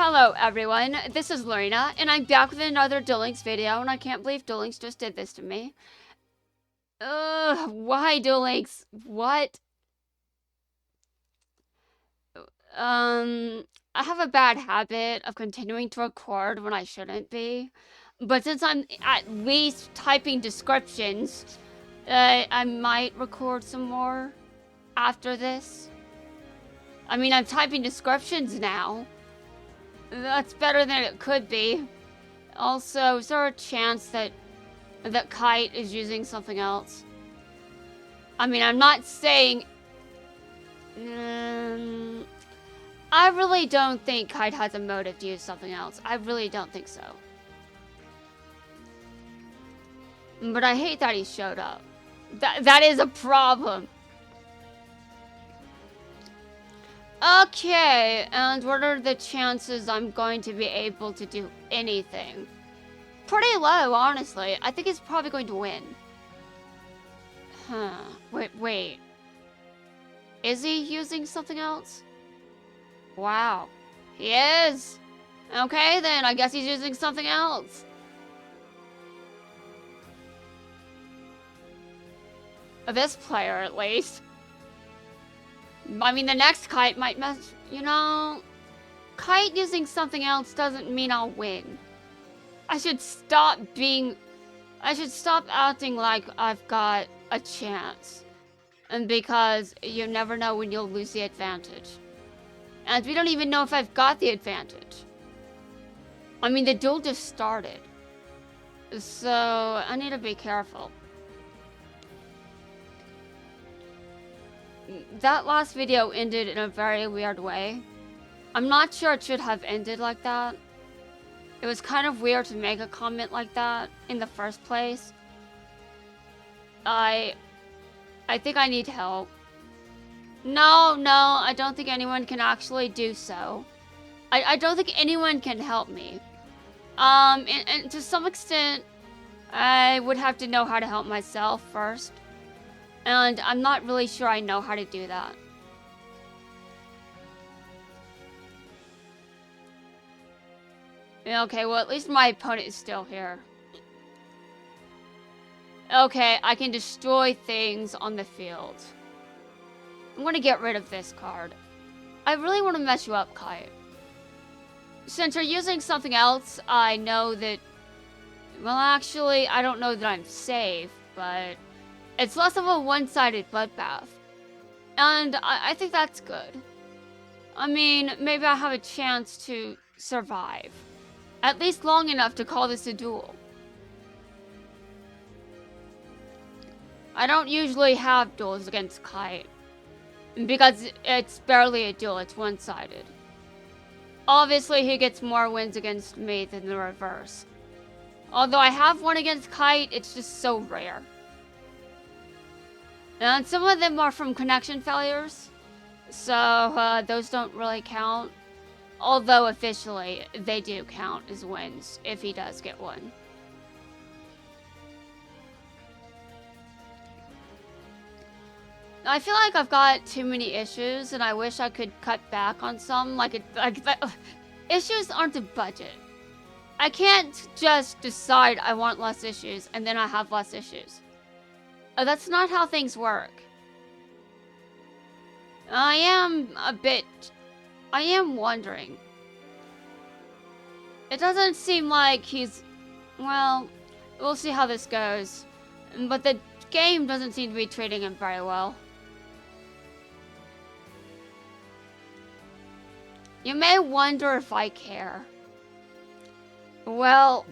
Hello everyone, this is Lorena, and I'm back with another Duel Links video, and I can't believe Duel Links just did this to me. Ugh, why Duel Links? What? I have a bad habit of continuing to record when I shouldn't be. But since I'm at least typing descriptions, I might record some more after this. I mean, I'm typing descriptions now. That's better than it could be. Also, is there a chance that Kite is using something else? I mean, I'm not saying... I really don't think Kite has a motive to use something else. I really don't think so. But I hate that he showed up. That is a problem. Okay, and what are the chances I'm going to be able to do anything? Pretty low, honestly. I think he's probably going to win. Huh. Wait. Is he using something else? Wow. He is! Okay, then. I guess he's using something else. This player, at least. I mean, the next Kite might mess... You know... Kite using something else doesn't mean I'll win. I should stop acting like I've got a chance. And because you never know when you'll lose the advantage. And we don't even know if I've got the advantage. I mean, the duel just started. So, I need to be careful. That last video ended in a very weird way. I'm not sure it should have ended like that. It was kind of weird to make a comment like that in the first place. I think I need help. No, I don't think anyone can actually do so. I don't think anyone can help me. And to some extent, I would have to know how to help myself first. And I'm not really sure I know how to do that. Okay, well, at least my opponent is still here. Okay, I can destroy things on the field. I'm gonna get rid of this card. I really want to mess you up, Kite. Since you're using something else, I know that... Well, actually, I don't know that I'm safe, but... It's less of a one-sided bloodbath. And I think that's good. I mean, maybe I have a chance to survive. At least long enough to call this a duel. I don't usually have duels against Kite. Because it's barely a duel, it's one-sided. Obviously, he gets more wins against me than the reverse. Although I have won against Kite, it's just so rare. And some of them are from connection failures. So, those don't really count. Although, officially, they do count as wins, if he does get one. I feel like I've got too many issues, and I wish I could cut back on some. Issues aren't a budget. I can't just decide I want less issues, and then I have less issues. That's not how things work. I am wondering. It doesn't seem like he's... Well, we'll see how this goes. But the game doesn't seem to be treating him very well. You may wonder if I care. Well,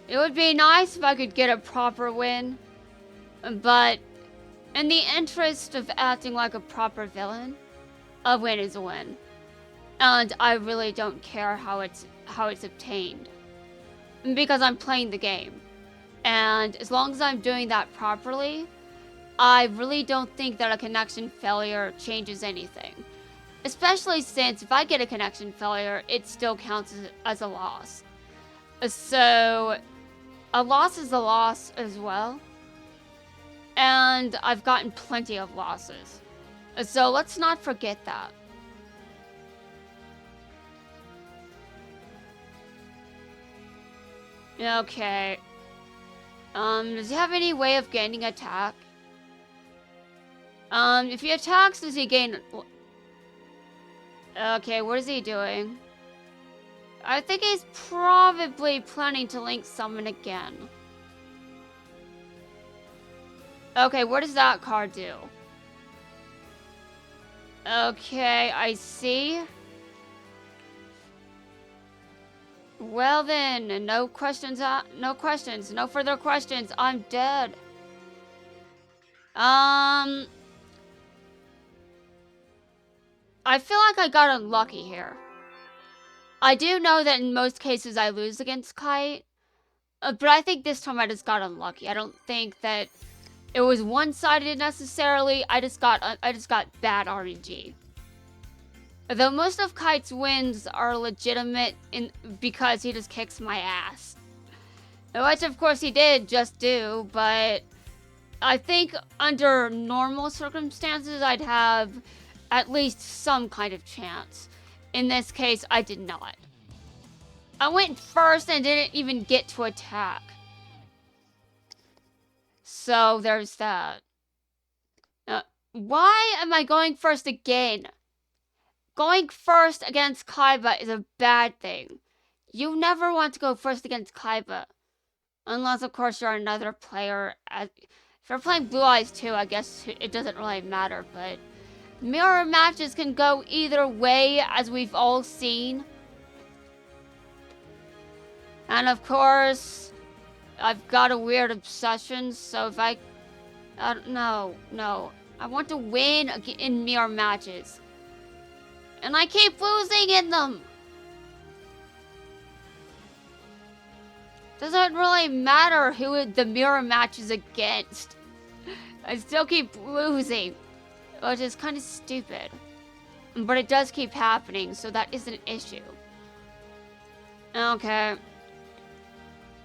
it would be nice if I could get a proper win, but in the interest of acting like a proper villain, a win is a win. And I really don't care how it's obtained. Because I'm playing the game. And as long as I'm doing that properly, I really don't think that a connection failure changes anything. Especially since if I get a connection failure, it still counts as a loss. So, a loss is a loss as well. And I've gotten plenty of losses. So let's not forget that. Okay. Does he have any way of gaining attack? If he attacks, does he gain... Okay, what is he doing? I think he's probably planning to link summon again. Okay, what does that card do? Okay, I see. Well then, no questions, no further questions, I'm dead. I feel like I got unlucky here. I do know that in most cases I lose against Kite, but I think this time I just got unlucky. I don't think that it was one-sided necessarily. I just got bad RNG. Though most of Kite's wins are legitimate because he just kicks my ass. Which of course he did just do, but I think under normal circumstances I'd have at least some kind of chance. In this case, I did not. I went first and didn't even get to attack. So there's that. Why am I going first again? Going first against Kaiba is a bad thing. You never want to go first against Kaiba. Unless, of course, you're another player. If you're playing Blue Eyes too, I guess it doesn't really matter, but... Mirror matches can go either way, as we've all seen. And of course, I've got a weird obsession, so if no. I want to win in mirror matches. And I keep losing in them. Doesn't really matter who the mirror match is against. I still keep losing. Which is kind of stupid. But it does keep happening, so that isn't an issue. Okay.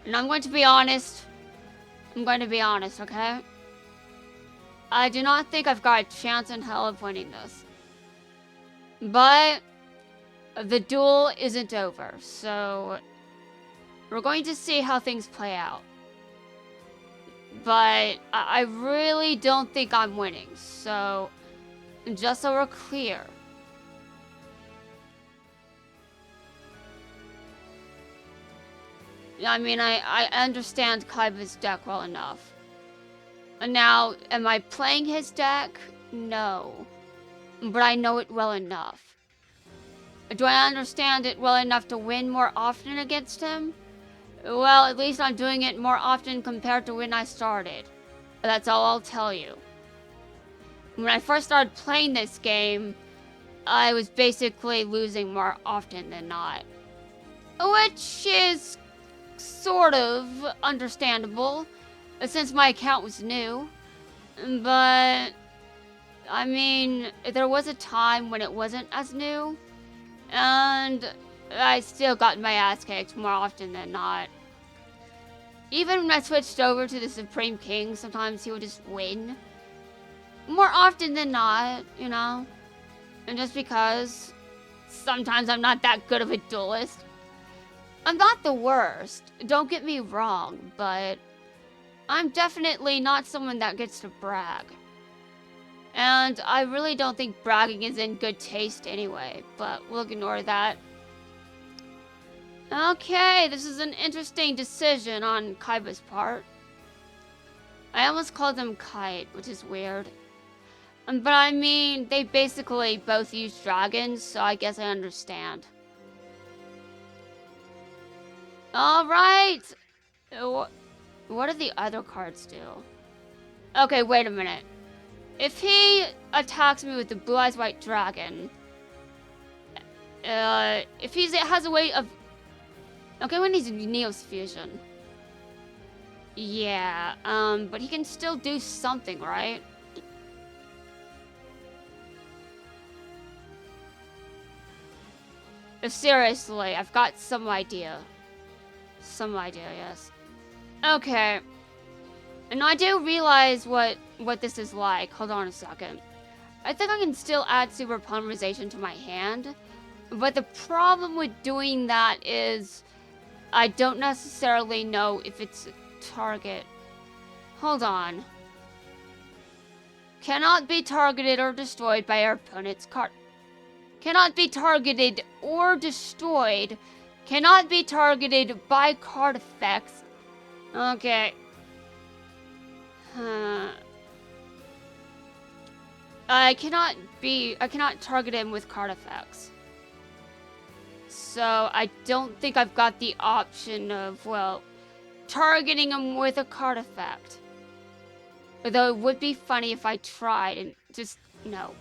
And I'm going to be honest. Okay? I do not think I've got a chance in hell of winning this. But the duel isn't over, so we're going to see how things play out. But I really don't think I'm winning, so just so we're clear. I mean, I understand Kaiba's deck well enough. Now, am I playing his deck? No. But I know it well enough. Do I understand it well enough to win more often against him? Well, at least I'm doing it more often compared to when I started. That's all I'll tell you. When I first started playing this game, I was basically losing more often than not. Which is sort of understandable, since my account was new. But, I mean, there was a time when it wasn't as new, and I still got my ass kicked more often than not. Even when I switched over to the Supreme King, sometimes he would just win. More often than not, you know? And just because sometimes I'm not that good of a duelist. I'm not the worst, don't get me wrong, but I'm definitely not someone that gets to brag. And I really don't think bragging is in good taste anyway, but we'll ignore that. Okay, this is an interesting decision on Kaiba's part. I almost called him Kite, which is weird. But I mean, they basically both use dragons, so I guess I understand. Alright! What do the other cards do? Okay, wait a minute. If he attacks me with the Blue Eyes White Dragon... if it has a way of... Okay, when he's Neos Fusion. Yeah, but he can still do something, right? Seriously, I've got some idea. Some idea, yes. Okay. And I do realize what this is like. Hold on a second. I think I can still add super polymerization to my hand. But the problem with doing that is I don't necessarily know if it's a target. Hold on. Cannot be targeted or destroyed by our opponent's card. Cannot be targeted or destroyed. Cannot be targeted by card effects. Okay. I cannot target him with card effects. So I don't think I've got the option of, well, targeting him with a card effect. Although it would be funny if I tried and just, no.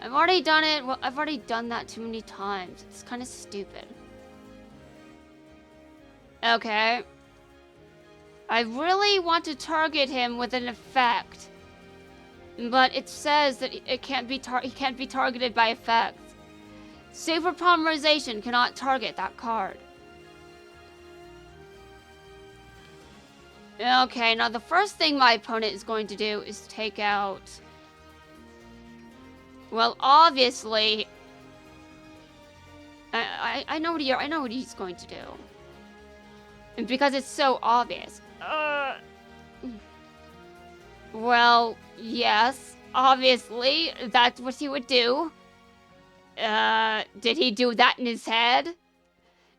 I've already done it. Well, I've already done that too many times. It's kind of stupid. Okay. I really want to target him with an effect. But it says that he can't be targeted by effects. Super polymerization cannot target that card. Okay, now the first thing my opponent is going to do is take out... Well, obviously... I know what he's going to do. And because it's so obvious. Well, yes, obviously, that's what he would do. Did he do that in his head?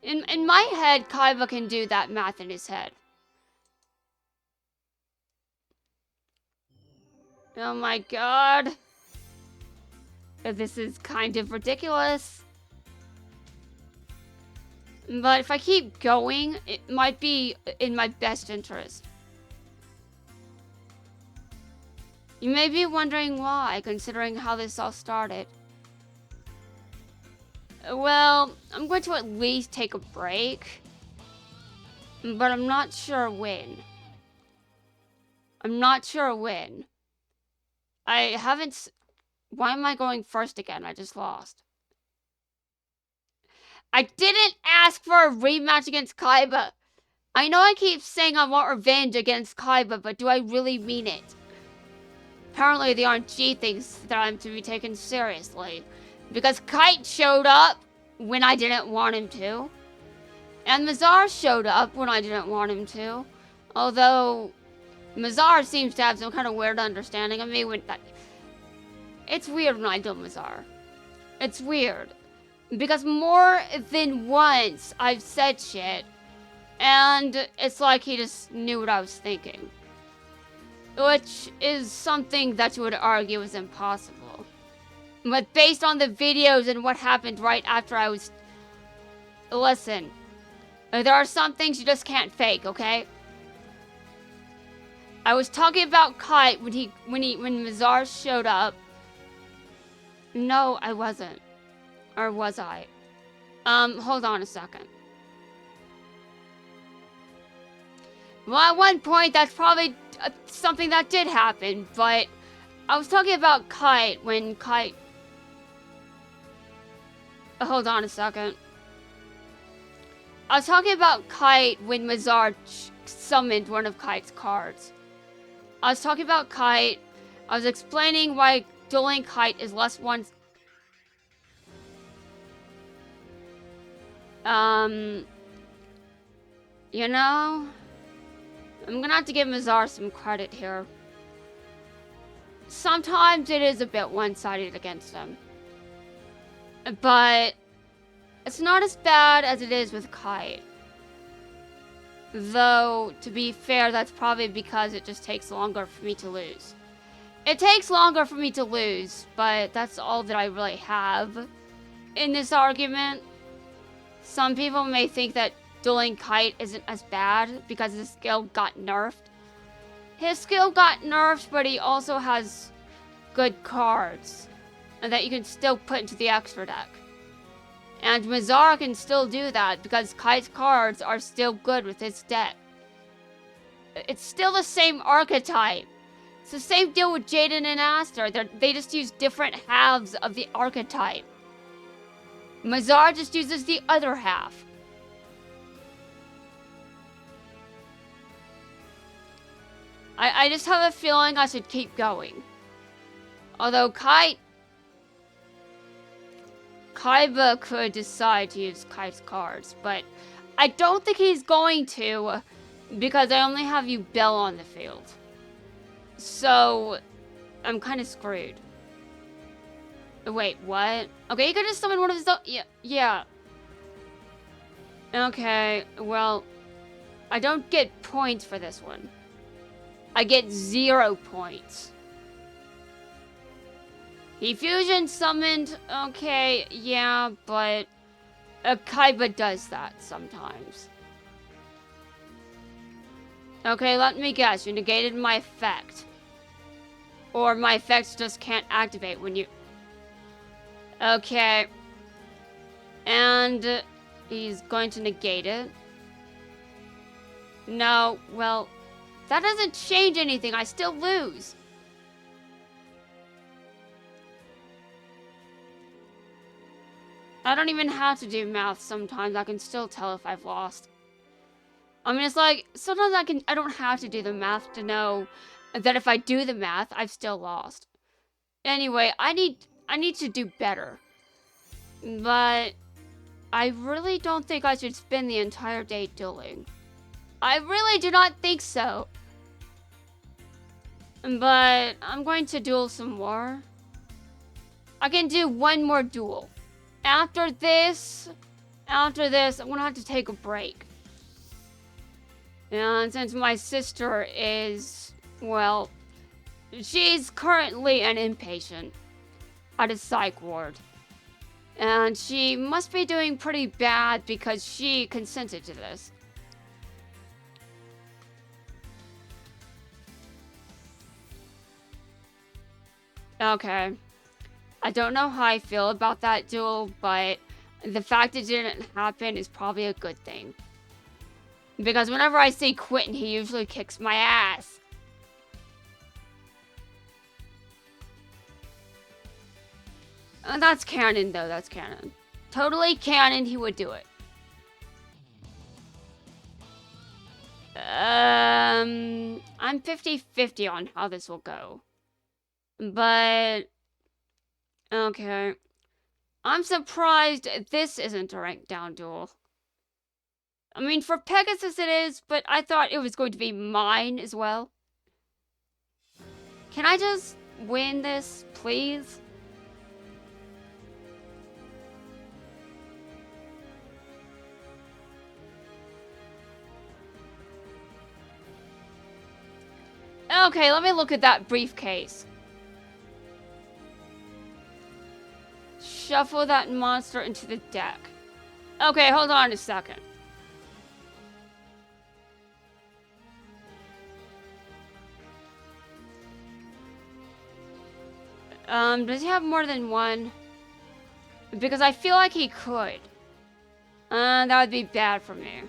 In my head, Kaiba can do that math in his head. Oh my god. This is kind of ridiculous. But if I keep going, it might be in my best interest. You may be wondering why, considering how this all started. Well, I'm going to at least take a break. But I'm not sure when. I haven't... Why am I going first again? I just lost. I didn't ask for a rematch against Kaiba. I know I keep saying I want revenge against Kaiba, but do I really mean it? Apparently the RNG thinks that I'm to be taken seriously. Because Kite showed up when I didn't want him to. And Mazar showed up when I didn't want him to. Although, Mazar seems to have some kind of weird understanding of me when that... It's weird when I do Mazar. It's weird. Because more than once, I've said shit. And it's like he just knew what I was thinking. Which is something that you would argue is impossible. But based on the videos and what happened right after I was... Listen. There are some things you just can't fake, okay? I was talking about Kite when Mazar showed up. No, I wasn't. Or was I? Hold on a second. Well, at one point, that's probably something that did happen, but I was talking about Kite when Kite... Hold on a second. I was talking about Kite when Mazar summoned one of Kite's cards. I was talking about Kite. I was explaining why dueling Kite is less one... You know... I'm gonna have to give Mazar some credit here. Sometimes it is a bit one-sided against him. But... it's not as bad as it is with Kite. Though, to be fair, that's probably because it just takes longer for me to lose. It takes longer for me to lose, but that's all that I really have in this argument. Some people may think that dueling Kite isn't as bad because his skill got nerfed. His skill got nerfed, but he also has good cards and that you can still put into the extra deck. And Mazar can still do that because Kite's cards are still good with his deck. It's still the same archetype. It's the same deal with Jaden and Aster. They just use different halves of the archetype. Mazar just uses the other half. I just have a feeling I should keep going. Although Kaiba could decide to use Kite's cards, but I don't think he's going to because I only have you Bell on the field. So, I'm kind of screwed. Wait, what? Okay, you could just summon one of his own. Yeah. Okay, well, I don't get points for this one. I get 0 points. He fusion summoned. Okay, yeah, but Kaiba does that sometimes. Okay, let me guess. You negated my effect. Or my effects just can't activate when you... Okay. And he's going to negate it. No, well, that doesn't change anything. I still lose. I don't even have to do math sometimes. I can still tell if I've lost. I mean, it's like, sometimes I don't have to do the math to know that if I do the math, I've still lost. Anyway, I need to do better. But I really don't think I should spend the entire day dueling. I really do not think so. But I'm going to duel some more. I can do one more duel. After this, I'm gonna have to take a break. And since my sister is, well, she's currently an inpatient at a psych ward. And she must be doing pretty bad because she consented to this. Okay. I don't know how I feel about that duel, but the fact it didn't happen is probably a good thing. Because whenever I see Quentin, he usually kicks my ass. That's canon, though. That's canon. Totally canon, he would do it. I'm 50-50 on how this will go. But... okay. I'm surprised this isn't a ranked down duel. I mean, for Pegasus it is, but I thought it was going to be mine as well. Can I just win this, please? Okay, let me look at that briefcase. Shuffle that monster into the deck. Okay, hold on a second. Does he have more than one? Because I feel like he could. That would be bad for me.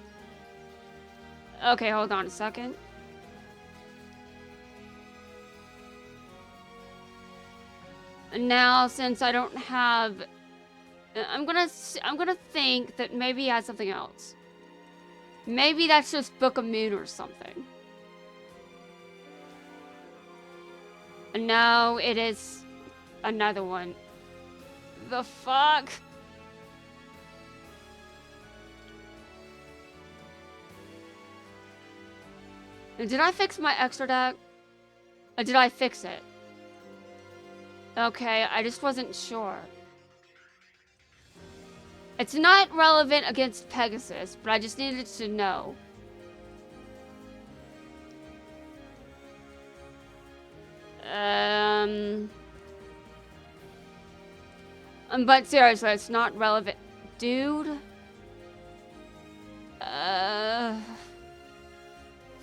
Okay, hold on a second. Now, since I don't have... I'm gonna think that maybe he has something else. Maybe that's just Book of Moon or something. No, it is another one. The fuck? Did I fix my extra deck? Or did I fix it? Okay, I just wasn't sure. It's not relevant against Pegasus, but I just needed to know. But seriously, it's not relevant. Dude?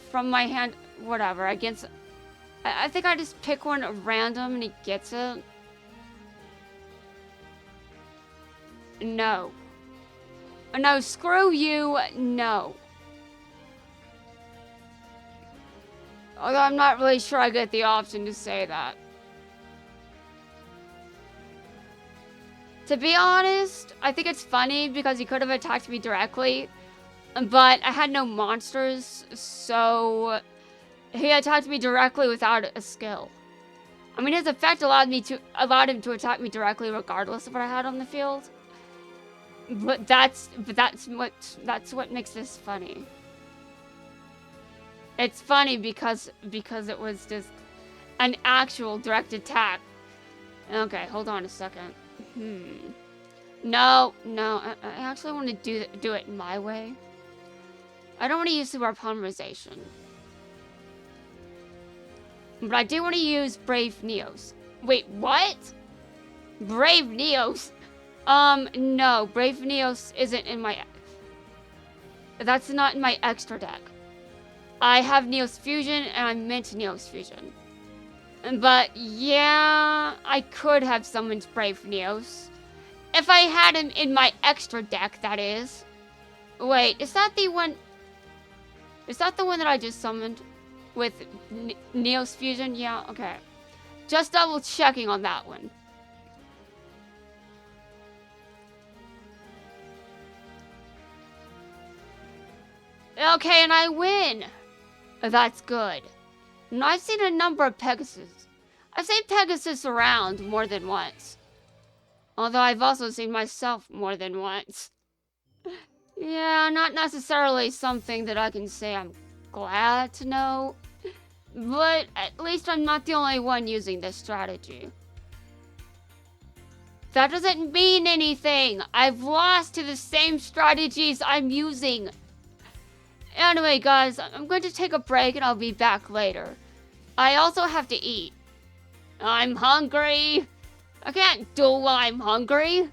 From my hand, whatever, against... I think I just pick one at random and he gets it. No. No, screw you, no. Although I'm not really sure I get the option to say that. To be honest, I think it's funny because he could have attacked me directly, but I had no monsters, so he attacked me directly without a skill. I mean, his effect allowed him to attack me directly regardless of what I had on the field. But that's what makes this funny. It's funny because it was just an actual direct attack. Okay, hold on a second. No, I actually want to do it my way. I don't want to use super polymerization. But I do want to use Brave Neos. Wait, what? Brave Neos? No, Brave Neos isn't in my... That's not in my extra deck. I have Neos Fusion, and I'm mint Neos Fusion. But, yeah, I could have summoned Brave Neos. If I had him in my extra deck, that is. Wait, is that the one... Is that the one that I just summoned? With Neos Fusion? Yeah, okay. Just double checking on that one. Okay, and I win. That's good. And I've seen a number of Pegasus. I've seen Pegasus around more than once. Although I've also seen myself more than once. Yeah, not necessarily something that I can say I'm glad to know. But at least I'm not the only one using this strategy. That doesn't mean anything. I've lost to the same strategies I'm using. Anyway, guys, I'm going to take a break and I'll be back later. I also have to eat. I'm hungry. I can't duel while I'm hungry.